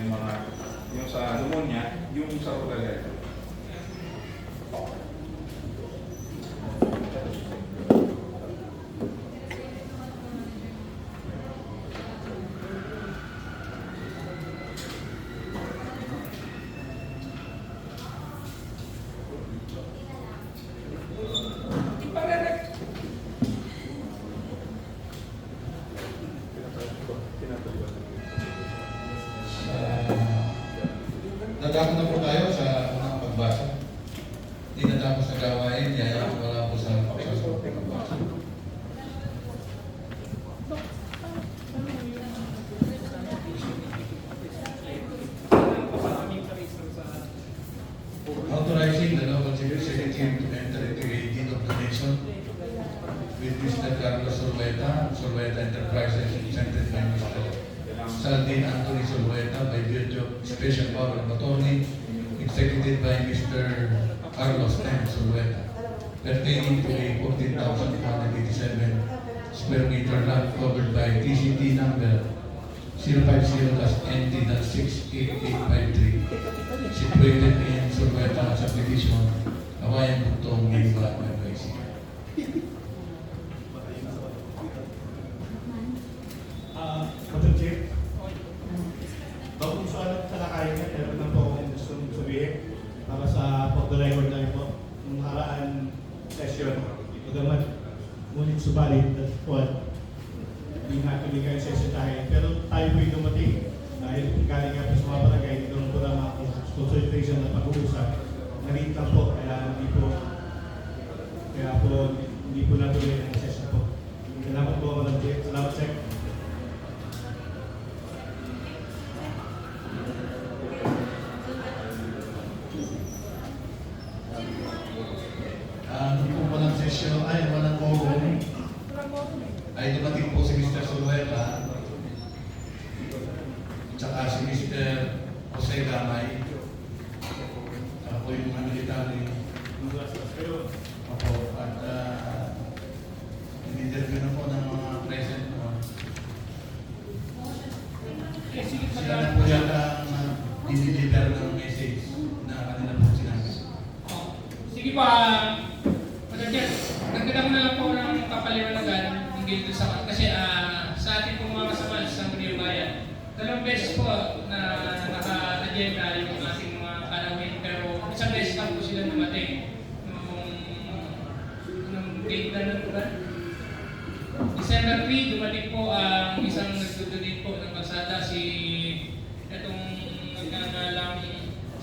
yung mga, yung sa pneumonia, yung sa ureter. Nadako na po tayo sa unang pagbasa. Hindi natapos na gawain, yaya wala po sa pagbasa. Authorizing the local secretary to enter into a deed of donation with Mr. Carlos Sorveta Enterprises, represented by Mr. Saldin Anthony Sorveta by virtue of special power of attorney, executed by Mr. Carlos M. Sorveta, pertaining to a 14,487 square meter lot covered by TCT number 050-NT-68853, situated in Sorveta subdivision, Awayan Bugtong, Mayba, Nueva Ecija. Madam Chair, bagong sa talakayan niya, meron lang po akong gusto sabihin para sa pag-record na po ng nakaraan session. Magamat, ngunit subalit at po, hindi nga tuloy kayo sesitahin. Pero tayo po'y dumating dahil galing nga po sa mga barangay, doon po naman ako consultation na pag-uusap. Nalit lang po, kaya hindi po natuloy ang session po. Salamat po, Madam Chair. Salamat, Sir. Kung walang session, walang quorum, ay dumating po si Mr. Sorveta, tsaka si Mr. Jose Gamay, ako yung mga military. Ako, at in-interview na po ng mga present mo. Sila na po yata ang dinideliver ng message na kanila po sinabi. Sige pa, Madam Chair, nagdala ko na lang po ng kapaliwanagan hinggil doon sa kasi sa ating pong mga kasama sa Munio Bayan, dalawang beses po na naka-agenda yung ating mga kanawin, pero isang beses lang po sila dumating nung date na naturan. December 3, dumating po ang isang nagdudunit po ng kalsada, si itong nagngangalang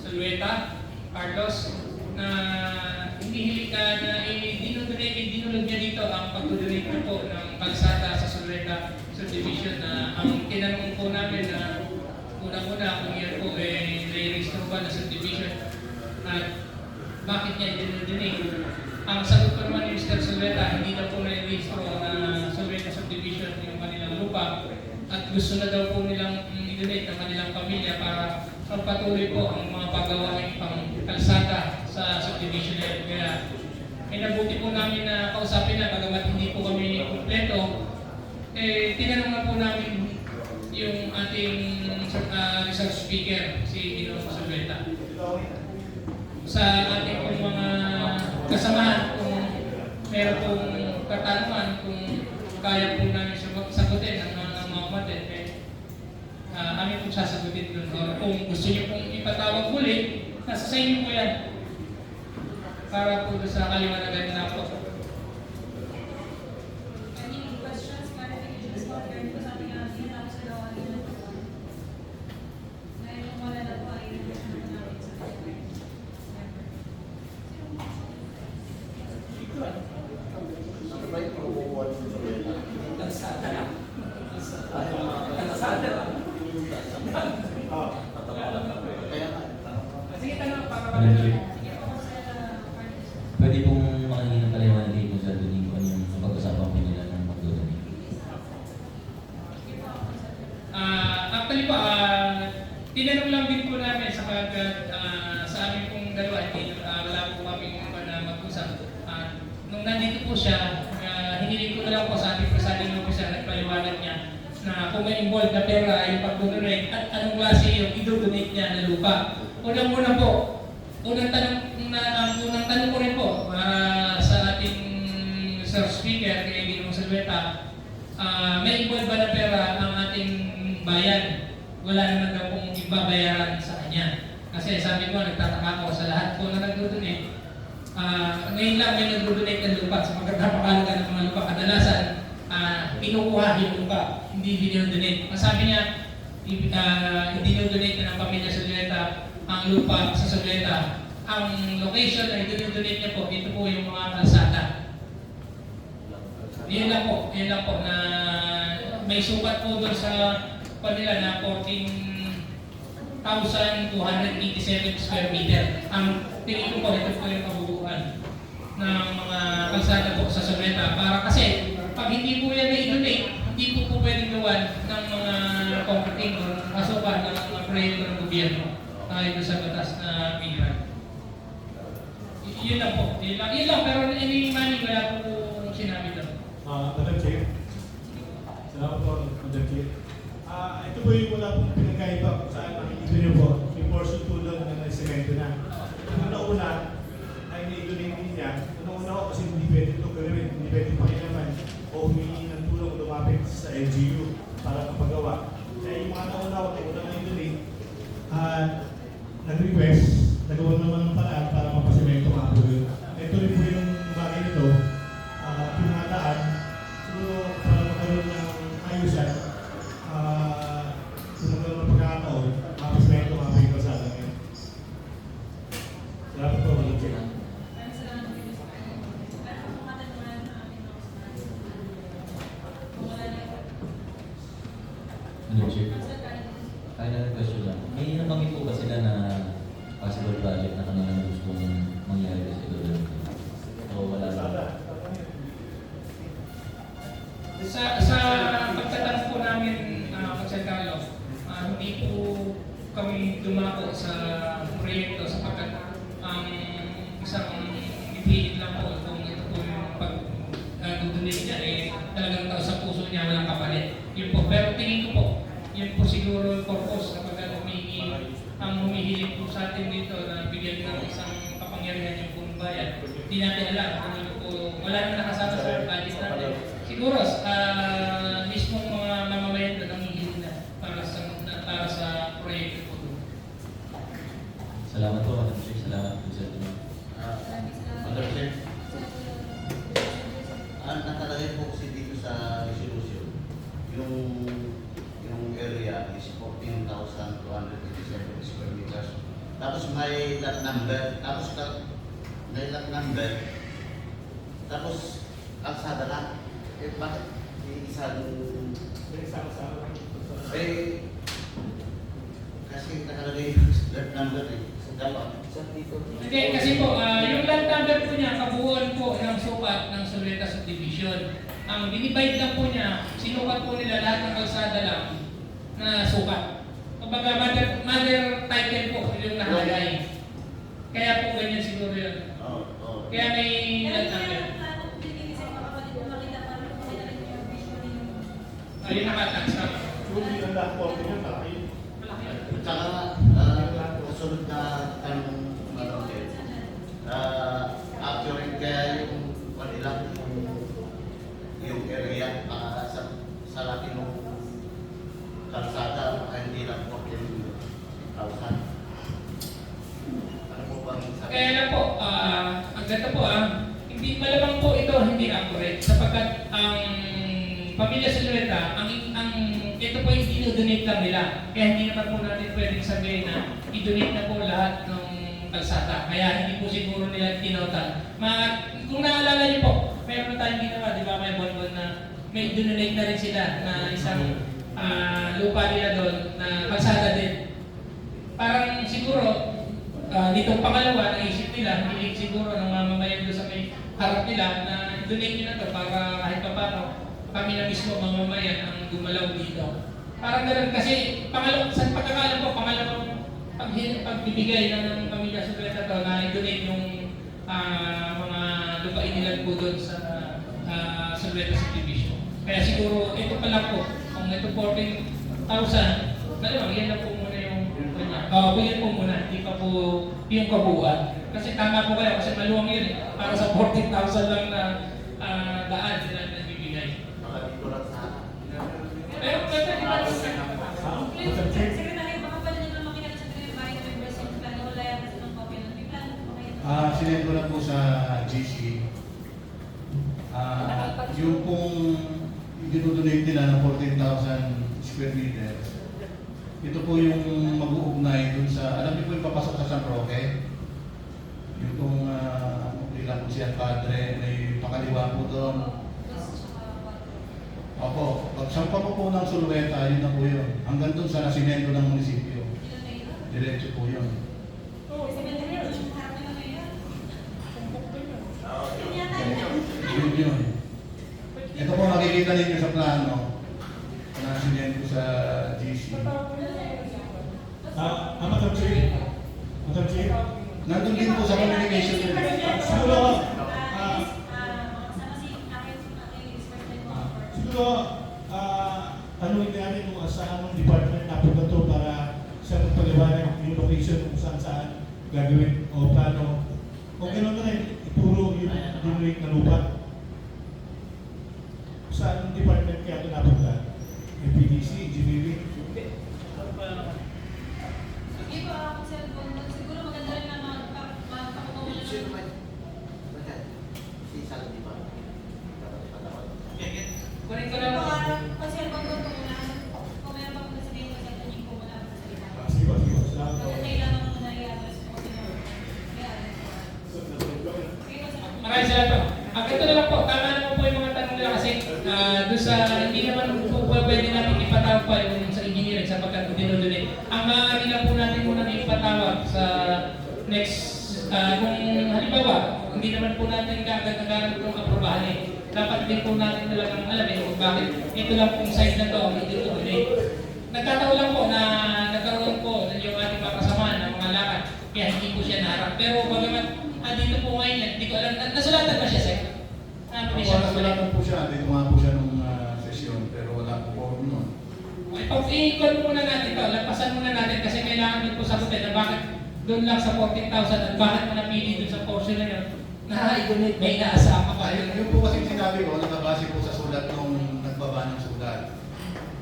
Sorveta, Carlos, na hinihili ka na dinulog niya dito ang pagdudunit na po ng kalsada sa Sorveta subdivision na ang tinanong po namin na unang-una kung yan po nai-register ba na subdivision at bakit niya dinudunit. Ang sagot po naman ni Mr. Sorveta, hindi na po nai-register na Sorveta subdivision yung kanilang lupa at gusto na daw po nilang i-donate ng kanilang pamilya para pagpatuloy po ang mga paggawain pang kalsada sa subdivision na yun. Kaya inabuti po namin na kausapin na bagamat hindi po kami kumpleto, tinanong na po namin yung ating resource speaker, si Ginoong Sorveta. Sa ating pong mga kasamahan, kung meron pong katanungan, kung kaya po namin sagutin ang mga kapatid, amin pong sasagutin doon. Or kung gusto niyo pong ipatawag muli, nasa sa inyo po yan. Para po doon sa kaliwanagan na po. Any questions, clarifications, compared to sa ating tinatapos sa gawa nila? Ngayon yung wala na po ay natin sa Sige, tanong para Madam Chair, pwede pong makahingi ng paliwanag dito sa doon kung ano yung pag-usapan po nila ng magdodonate. Actually po, tinanong lang din po namin sapagkat sa amin pong dalawa, wala po kami na mag-usap. Nung nandito po siya, hiniling ko na lang po sa ating presiding officer at paliwanag niya na kung may involved na pera yung pag-donate at anong klase yung i-donate niya na lupa. Unang-una po, unang tanong ko rin po sa ating Sir Speaker, kay Ginong Salveta, may involved ba na pera ang ating bayan? Wala naman daw kung ibabayaran sa kanya. Kasi sabi ko, nagtataka ako sa lahat po na nag-donate. Ngayon lang may nag-donate ng lupa sa pagkakapakalaga ng mga lupa. Kadalasan, kinukuha yung lupa, hindi dinodonate. Ang sabi niya, dinodonate na ng pamilya Soleta ang lupa sa Soleta. Ang location ay dinodonate niya po, ito po yung mga kalsada. Yun lang po na may sukat po doon sa kanila na 14,287 square meter. Ang tingin ko po, ito po yung kabuuan ng mga kalsada po sa Soleta. Para kasi, pag hindi po yan na-donate, hindi po pwedeng gawan ng mga concreting o kasukan ng mga proyekto ng gobyerno tayo sa batas na migran. Yun lang po. Yun lang. Pero any money, wala po sinabi doon. Madam Chair. Salamat po, Madam Chair. Ito po yung wala pong pinagkaiba kung saan nakikita niyo po. Yung portion po doon na naisemento na. Ang una ay na-donate din niya. Una ko kasi hindi pwede ito gawin. Hindi pwede pakilaman o humingi ng tulong lumapit sa LGU para kapagawa. Kaya yung mga nauna ko na i-donate, nag-request, nagawa naman ng paraan para mapasemento mga po yun. Ito rin po yung bagay nito, pinakataan, siguro para magkaroon ng ayusan, kung magkaroon ng pagkakataon, mapasemento mga po yung kasada ngayon. Salamat po, Madam Chair. Maraming salamat po, Mr. President. Pero kung katanungan ng ating mga kung wala na yung Madam Chair. Councilor Karen. Final question lang. May nabanggit po ba sila na possible project na kanilang gustong mangyari sa ito? O wala lang? Sa pagtatanong po namin, Councilor Carlos, hindi po kami dumako sa proyekto sapagkat ang isang ipilit lang po kung ito po yung pag-donate niya talagang tao sa puso niya walang kapalit. Yun po. Pero tingin ko po, yun po siguro yung purpose kapag ang humihiling po sa atin dito na bigyan ng isang kapangyarihan yung punong bayan. Hindi natin alam kung ano po, wala naman nakasama sa budget natin. Siguro, mismong mga mamamayan doon ang hihiling na para sa proyekto po doon. Salamat po, Madam Chair. Salamat po sa ito. Maraming salamat. Madam Chair, nakalagay po kasi dito sa resolution, yung area is 14,287 square meters. Tapos may lot number, tapos kalsada lang. Bakit isang kasi nakalagay yung lot number dapat. Hindi, kasi po, yung land number po niya, kabuuan po ng sukat ng Soleta Subdivision. Ang dinivide lang po niya, sinukat po nila lahat ng kalsada lang na sukat. Kumbaga, mother title po yung nakalagay. Kaya po ganyan siguro yun. Kaya may land number. Ayun nakatax na. Yung ang lahat po, yung malaki. Tsaka, kasunod na tanong Madam Chair, actually kaya yung kanilang yung area sa laki ng kalsada, hindi lang 14,000. Ano po bang sabi? Kaya lang po, ang ganito po hindi malamang po ito hindi accurate sapagkat ang pamilya Soleta, ito po yung dinodonate lang nila. Kaya hindi naman po natin pwedeng sabihin na i-donate na po lahat ng kalsada. Kaya hindi po siguro nila tinotal. Kung naalala niyo po, meron tayong ginawa, di ba may bonbon na may donate na rin sila na isang lupa nila doon na kalsada din. Parang siguro, ditong pangalawa, naisip nila, hilig siguro ng mamamayan doon sa may harap nila na donate nyo na to para kahit pa paano kami na mismo mamamayan ang gumalaw dito. Parang ganoon kasi sa pagkakalam ko, pangalawang pagbibigay ng pamilya Soleta to na i-donate yung mga lupain nila po doon sa Soleta Subdivision. Kaya siguro ito pa lang po ang kung ito 14,000, malamang yan lang po muna yung kanya. Yan po muna, hindi pa po yung kabuuan. Kasi tama po kayo, kasi maluwang yun eh. Para sa 14,000 lang na daan sila nagbibigay. Baka dito lang sana. Pero pwede ba Madam Chair. Secretary, baka pwede nyo lang makilala sa Secretary members yung plano wala yan kasi ng copy ng plano. Sinend ko lang po sa GC. Yung pong dinodonate nila ng 14,000 square meters, ito po yung mag-uugnay dun sa, alam niyo po yung papasok sa San Roque? Yung pong, ilan po siya padre, may pakaliwa po doon. Opo, pagsampa po po ng Sulweta, yun na po yun. Hanggang doon sa nasimento ng munisipyo. Diretso po yun. Yun. Ito po makikita ninyo sa plano na sinend ko sa GC. Madam Chair. Madam Chair. Nandun din po sa communication. Siguro, tanungin namin kung saan ang department napunta to para siya magpaliwanag yung location kung saan gagawin o plano. Kung gano'n na rin, ituro yung dinrate na lupa. Saan ang department kaya ito napunta? PDC, engineering? Sige po, ako cellphone. Siguro maganda rin na magpapakuha na Sino lang. ba? Si Sal, di ba? Kunin ko Sige lang. po, kung cellphone ko muna. Kung meron pa muna sabihin ko cellphone niyo po muna ako sa salita. Sige po, sige po. Salamat po. Kasi kailangan mo muna i-address ko sino. I-address ko. Sige po, salamat. Maraming salamat po. Ito na lang po, tama naman po yung mga tanong nila kasi doon sa hindi naman po pwede natin ipatawag pa yung sa engineering sapagkat dinodonate. Ang maaari lang po natin muna ipatawag sa next, kung halimbawa, hindi naman po natin kaagad-agaran itong aprobahan eh. Dapat din po natin talagang alam kung bakit ito lang pong site na to ang dinodonate. Nagkataon lang po na nagkaroon po yung ating mga kasamahan ng mga lakad kaya hindi po siya naharap. Pero bagamat dito po ngayon, hindi ko alam, nasulatan ba siya, Sir? Nasulatan po siya, dito nga po siya nung sesyon, pero wala po po nun. I-call muna natin ito, lampasan muna natin kasi kailangan din po sagutin na bakit doon lang sa 14,000 at bakit mo napili doon sa portion na yun na i-donate, may inaasama pa yun. Yung po kasi sinabi ko, nakabase po sa sulat nung nagbaba ng sulat.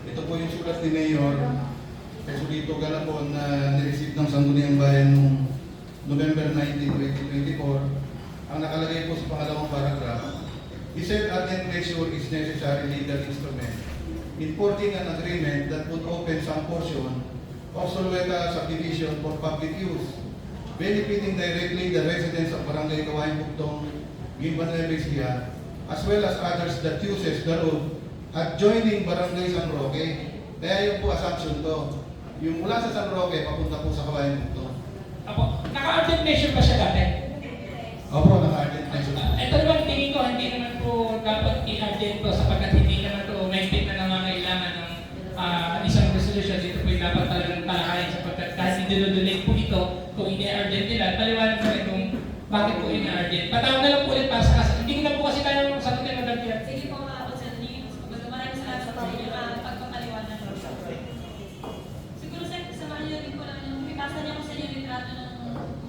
Ito po yung sulat ni Mayor Jesulito Galapon na nireceive ng Sangguniang Bayan noong November 19, 2024. Ang nakalagay po sa pangalawang paragraph, he said ardent measure is necessary legal instrument importing an agreement that would open some portion of Sulweta subdivision for public use, benefiting directly the residents of Barangay Kawayan Bugtong, Gimban Nueva, as well as others that uses the road adjoining Barangay San Roque. Kaya yung po assumption to, yung mula sa San Roque papunta po sa Kawayan Bugtong. Apo, naka-urgent measure ba siya dati? Opo, naka-urgent measure. Ito naman tingin ko, hindi naman po dapat i-urgent po sapagkat hindi naman po maintain na nangangailangan ng isang resolution. Dito po yung dapat talagang talakayin sapagkat kahit dinodonate po ito, kung ini-urgent nila, paliwanag na rin kung bakit po ini-urgent. Patawag na lang po ulit para sa kasa. Hindi ko na po kasi kaya sagutin ng dagdag. Sige po, Consul Lee. Maraming salamat sa inyo pagpapaliwanag. Siguro samahan niyo din po namin yung ipasa niya ko sa inyo litrato ng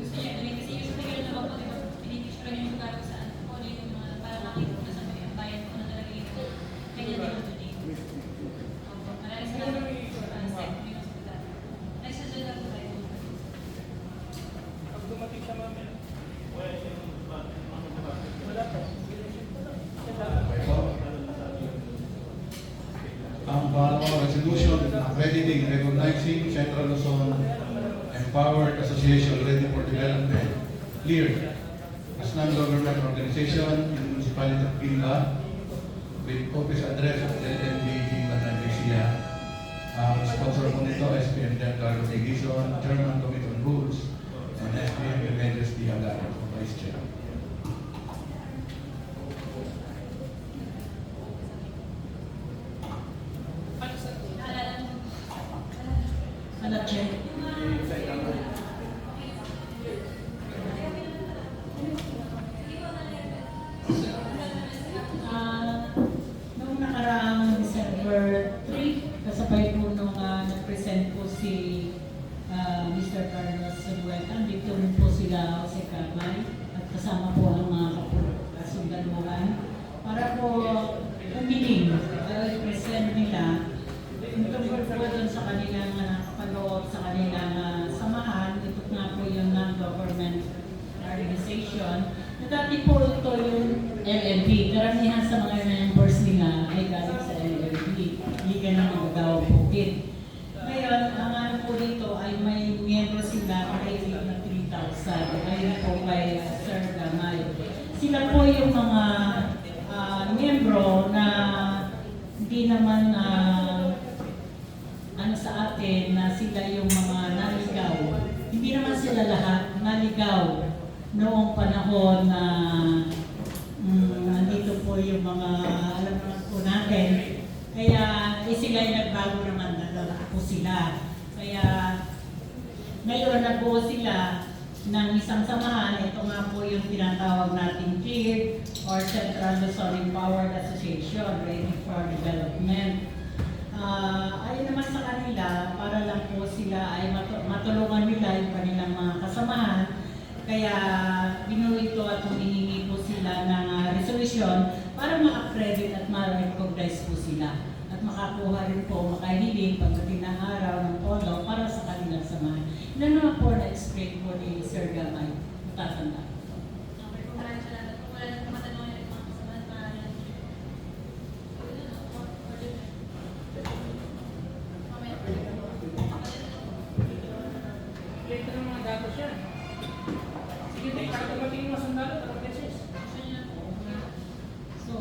gusto niyo gawin. Kasi usually ganun naman po, di ba? Pinipicture niyo yung lugar kung saan po yung mga para makita ko na sa mga bayan ko na talaga yung kanya din ang tuloy. Maraming salamat. Next agenda po tayo. Pag dumating sa mga Ang pangalawang resolution accrediting, recognizing Central Luzon Empowered Association Ready for Development, LEAR, as non-government organization in the municipality of Pinla with office address of LND Gimban Nueva. Ang sponsor po nito, SPM Giancarlo Tigison, Chairman Committee on Rules, and SPM Remedios Diagaro, Vice Chair. Madam Chair. Noong nakaraang December 3, Mr. Carlos Sabueta. Dito rin po sila sa Kamay at kasama po ang mga kasundaluhan para po umiling present nila yung tungkol po doon sa kanilang nakapaloob sa kanilang samahan. Ito nga po yung non-government organization. Na dati po ito yung LNP. Karamihan sa mga members nila ay galing sa LNP. Hindi ka na magagawang bukid. Ngayon, ang ano po dito ay may miyembro sila kay na 3,000. Ayun po kay Sir Gamay. Sila po yung mga miyembro na hindi naman ano sa atin na sila yung mga naligaw. Hindi naman sila lahat naligaw noong panahon na nandito po yung mga alam naman po natin. Kaya sila ay nagbago naman, naglalaki po sila. Kaya ngayon nagbuo sila ng isang samahan. Ito nga po yung tinatawag nating CLEAR or Central Luzon Empowered Association, Ready for Development. Ayun naman sa kanila, para lang po sila ay matulungan nila yung kanilang mga kasamahan. Kaya binuo ito at humihingi po sila ng resolution para ma-accredit at ma-recognize po sila. At makakuha rin po, makahiling pagdating ng araw ng pondo para sa kanilang samahan. Ilan naman po na-explain po ni Sir Gamay. Matatanda. Okay, kung maraming salamat. Kung wala na matanong yung mga kasamahan, maraming Ito ng mga datos yan. Sige, tayo, para tumating yung sandalo, para beses. So,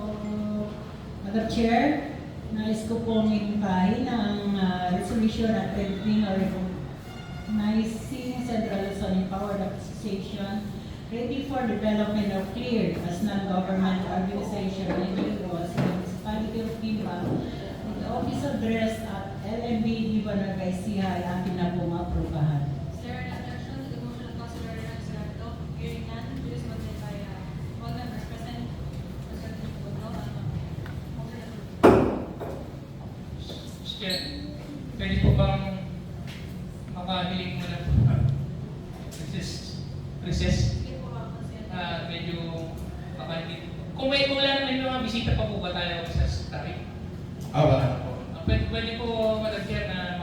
Madam Chair, nais ko pong ilumpahin ang resolution at pending or recognizing Central Luzon Empowered Association ready for development of CLEAR as non-government organization in Negros, the Municipality of Quimba, with the office address at LMB Liwanag ICI ay atin na pong aprubahan. Is there an objection to the motion of Councilor Rex-Gardo? Hearing none, please voted by all members present. President Bono, motion approved. Chair, pwede po bang makahiling mo na recess? Sige po, Councilor. Medyo makahiling. Kung wala naman yung mga bisita pa po ba tayo sa secretary? Wala na po. Pwede po, Madam Chair, na